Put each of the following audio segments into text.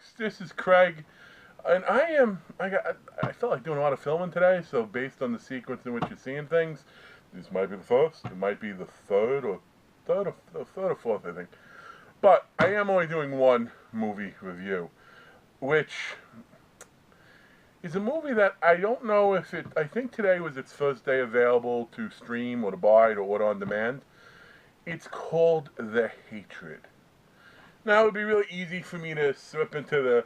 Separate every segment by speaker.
Speaker 1: folks, this is Craig, and I felt like doing a lot of filming today, so based on the sequence in which you're seeing things, this might be the first, it might be the third or fourth, I think. But I am only doing one movie review, which is a movie that I don't know if I think today was its first day available to stream or to buy or order on demand. It's called The Hatred. Now, it would be really easy for me to slip into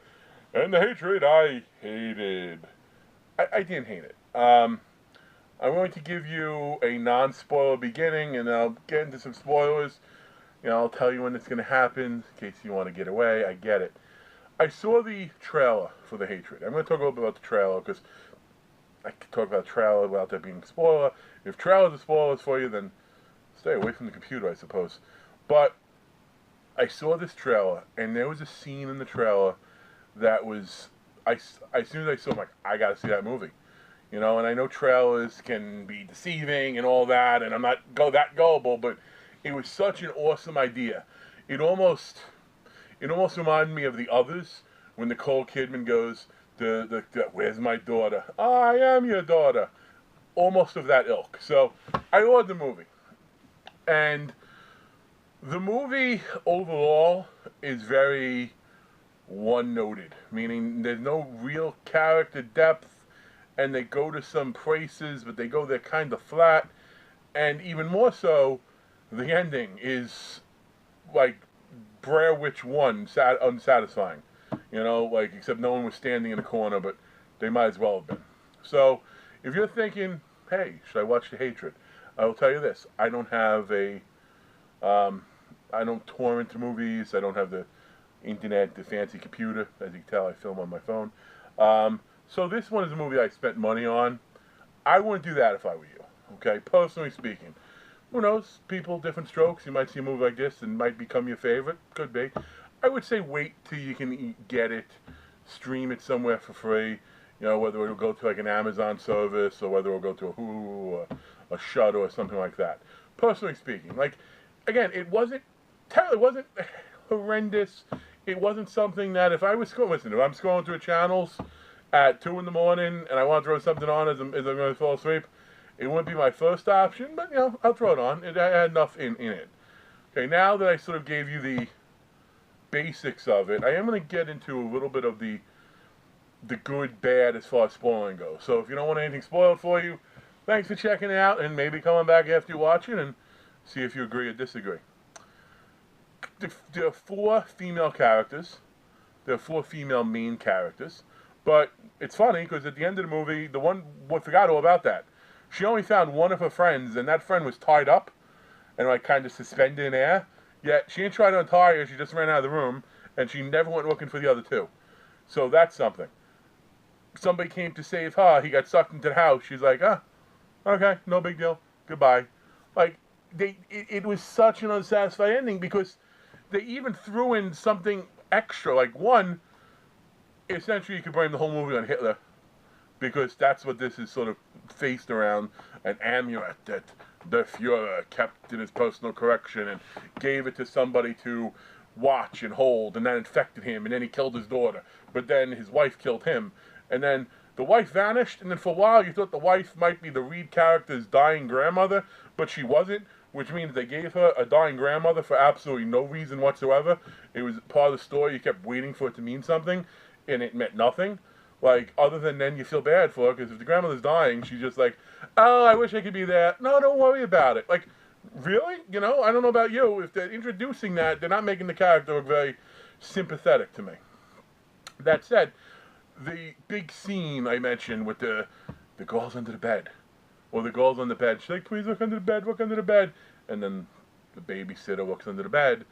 Speaker 1: and The Hatred I hated. I didn't hate it. I'm going to give you a non-spoiler beginning, and I'll get into some spoilers. I'll tell you when it's going to happen, in case you want to get away. I get it. I saw the trailer for The Hatred. I'm going to talk a little bit about the trailer, because I can talk about the trailer without there being a spoiler. If trailers are spoilers for you, then stay away from the computer, I suppose. But I saw this trailer, and there was a scene in the trailer that was, as soon as I saw it, I'm like, I gotta see that movie. And I know trailers can be deceiving and all that, and I'm not that gullible, but it was such an awesome idea. It almost reminded me of The Others, when Nicole Kidman goes, where's my daughter? I am your daughter. Almost of that ilk. So, I ordered the movie. And the movie overall is very one-noted, meaning there's no real character depth, and they go to some places, but they go there kind of flat, and even more so, the ending is like Blair Witch 1, unsatisfying, except no one was standing in the corner, but they might as well have been. So, if you're thinking, hey, should I watch The Hatred? I will tell you this, I don't have I don't torrent movies, I don't have the internet, the fancy computer. As you can tell, I film on my phone. So this one is a movie I spent money on. I wouldn't do that if I were you, okay? Personally speaking. Who knows? People, different strokes. You might see a movie like this and it might become your favorite. Could be. I would say wait till you can get it, stream it somewhere for free. Whether it'll go to like an Amazon service or whether it'll go to a Hulu or a Shudder or something like that. Personally speaking, again, it wasn't horrendous. It wasn't something that if I was if I'm scrolling through channels at 2 in the morning and I want to throw something on as I'm going to fall asleep, it wouldn't be my first option, but I'll throw it on. It had enough in it. Okay, now that I sort of gave you the basics of it, I am going to get into a little bit of the good, bad as far as spoiling goes. So if you don't want anything spoiled for you, thanks for checking it out, and maybe coming back after you watch it and see if you agree or disagree. There are 4 female characters. There are 4 female main characters. But it's funny, because at the end of the movie, we forgot all about that. She only found one of her friends, and that friend was tied up and kind of suspended in air. Yet she didn't try to untie her, she just ran out of the room, and she never went looking for the other 2. So that's something. Somebody came to save her, he got sucked into the house, she's like, okay, no big deal, goodbye. It was such an unsatisfying ending, because they even threw in something extra, one, essentially you could blame the whole movie on Hitler, because that's what this is sort of faced around, an amulet that the Fuhrer kept in his personal collection and gave it to somebody to watch and hold, and that infected him, and then he killed his daughter, but then his wife killed him, and then the wife vanished, and then for a while you thought the wife might be the lead character's dying grandmother, but she wasn't, which means they gave her a dying grandmother for absolutely no reason whatsoever. It was part of the story, you kept waiting for it to mean something, and it meant nothing. Other than then you feel bad for her, because if the grandmother's dying, she's just like, oh, I wish I could be there. No, don't worry about it. Really? I don't know about you. If they're introducing that, they're not making the character look very sympathetic to me. That said, the big scene I mentioned with the girls under the bed, or the girls on the bed, she's like, please look under the bed, and then the babysitter looks under the bed,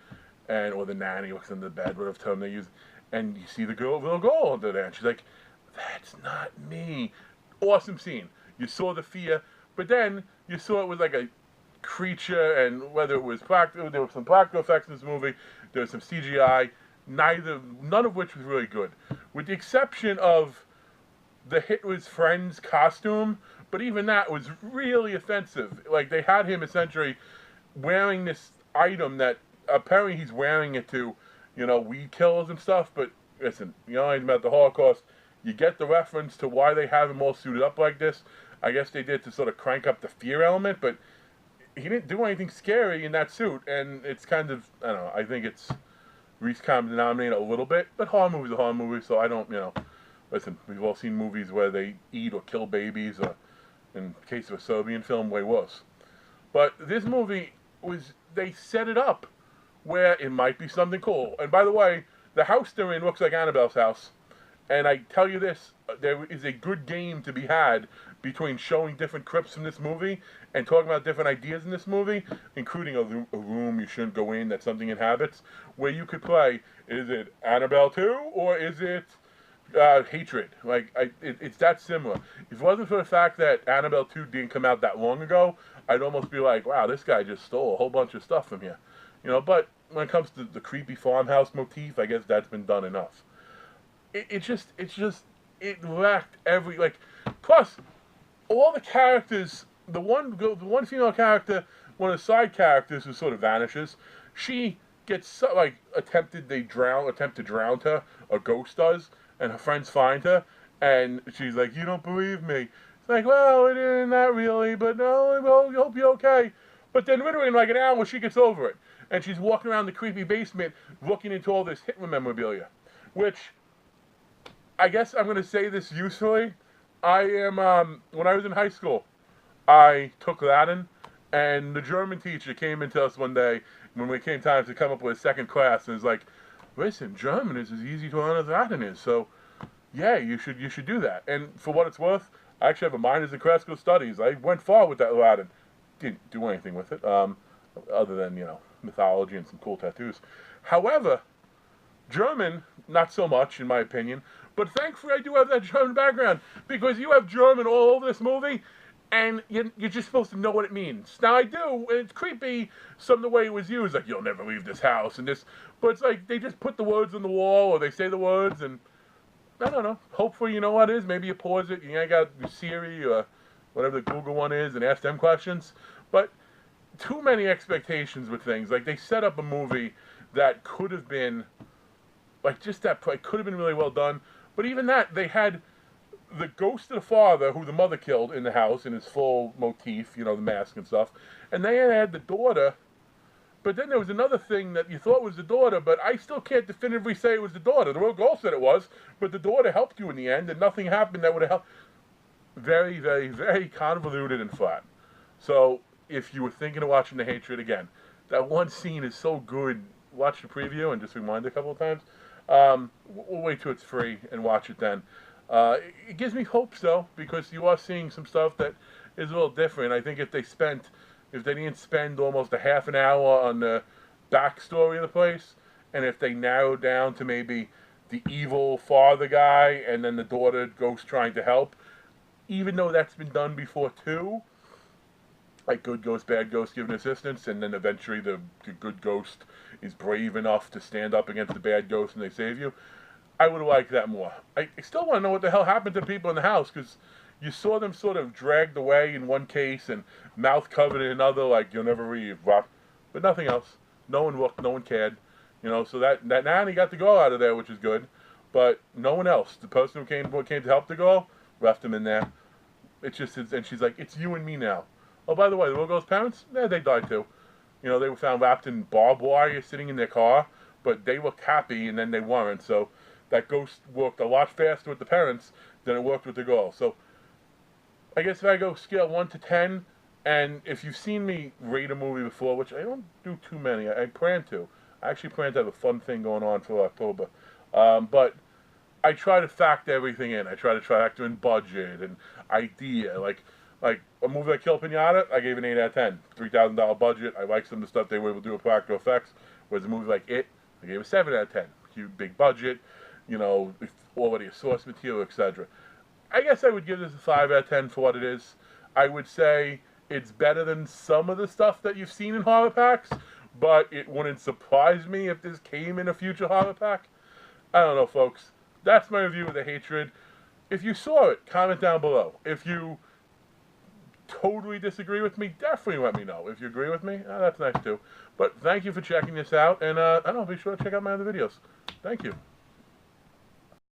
Speaker 1: or the nanny looks under the bed, whatever term they use, and you see the little girl under there, and she's like, that's not me. Awesome scene. You saw the fear, but then you saw it was like a creature, and whether it was practical, there were some practical effects in this movie, there was some CGI, none of which was really good, with the exception of the Hitler's friend's costume, but even that was really offensive. They had him essentially wearing this item that apparently he's wearing it to, weed killers and stuff, but listen, you know anything about the Holocaust, you get the reference to why they have him all suited up like this. I guess they did to sort of crank up the fear element, but he didn't do anything scary in that suit, and it's kind of, I don't know, I think it's Reese common denominator a little bit, but horror movies are horror movies, so I don't, listen, we've all seen movies where they eat or kill babies, or in the case of a Serbian film, way worse. But this movie they set it up where it might be something cool. And by the way, the house they're in looks like Annabelle's house. And I tell you this, there is a good game to be had between showing different crypts from this movie and talking about different ideas in this movie, including a room you shouldn't go in that something inhabits, where you could play, is it Annabelle 2 or is it Hatred? It's that similar. If it wasn't for the fact that Annabelle 2 didn't come out that long ago, I'd almost be like, wow, this guy just stole a whole bunch of stuff from here. But when it comes to the creepy farmhouse motif, I guess that's been done enough. It lacked plus all the characters, the one female character, one of the side characters who sort of vanishes, she gets attempt to drown her, a ghost does, and her friends find her, and she's like, you don't believe me. It's like, well, not really, but no, well, I hope you're okay. But then literally in like an hour, she gets over it, and she's walking around the creepy basement looking into all this Hitler memorabilia, which, I guess I'm going to say this usefully. When I was in high school, I took Latin, and the German teacher came into us one day when it came time to come up with a second class, and was like, listen, German is as easy to learn as Latin is, so yeah, you should do that. And for what it's worth, I actually have a minors in classical studies. I went far with that Latin. Didn't do anything with it, other than, mythology and some cool tattoos. However, German, not so much, in my opinion. But thankfully, I do have that German background, because you have German all over this movie, and you're just supposed to know what it means. Now, I do, and it's creepy, some of the way it was used, like, you'll never leave this house, and this, but it's like, they just put the words on the wall, or they say the words, and, I don't know, hopefully you know what it is, maybe you pause it, you ain't got Siri, or whatever the Google one is, and ask them questions, but too many expectations with things. Like, they set up a movie that could have been, could have been really well done. But even that, they had the ghost of the father, who the mother killed in the house, in his full motif, the mask and stuff. And they had the daughter. But then there was another thing that you thought was the daughter, but I still can't definitively say it was the daughter. The real girl said it was, but the daughter helped you in the end, and nothing happened that would have helped. Very, very, very convoluted and flat. So, if you were thinking of watching The Hatred again, that one scene is so good. Watch the preview and just rewind it a couple of times. We'll wait till it's free and watch it then. It gives me hopes, though, because you are seeing some stuff that is a little different. I think if they didn't spend almost a half an hour on the backstory of the place, and if they narrowed down to maybe the evil father guy and then the daughter ghost trying to help, even though that's been done before too, like good ghost, bad ghost giving assistance, and then eventually the good ghost is brave enough to stand up against the bad ghost and they save you. I would have liked that more. I still want to know what the hell happened to the people in the house, because you saw them sort of dragged away in one case and mouth covered in another, like you'll never leave, but nothing else. No one looked, no one cared. So that nanny got the girl out of there, which is good, but no one else. The person who came to help the girl left him in there. It's just, and she's like, it's you and me now. Oh, by the way, the little girl's parents, they died too. They were found wrapped in barbed wire sitting in their car, but they looked happy and then they weren't. So that ghost worked a lot faster with the parents than it worked with the girl. So I guess if I go scale 1 to 10, and if you've seen me rate a movie before, which I don't do too many, I plan to. I actually plan to have a fun thing going on for October. But I try to factor everything in. I try to factor in budget and idea, like a movie like Kill Pinata, I gave an 8 out of 10. $3,000 budget. I like some of the stuff they were able to do with practical effects. Whereas a movie like It, I gave a 7 out of 10. Huge, big budget, already a source material, etc. I guess I would give this a 5 out of 10 for what it is. I would say it's better than some of the stuff that you've seen in horror packs, but it wouldn't surprise me if this came in a future horror pack. I don't know, folks. That's my review of The Hatred. If you saw it, comment down below. If you totally disagree with me, definitely let me know. If you agree with me, that's nice too. But thank you for checking this out, and I don't know, be sure to check out my other videos. Thank you.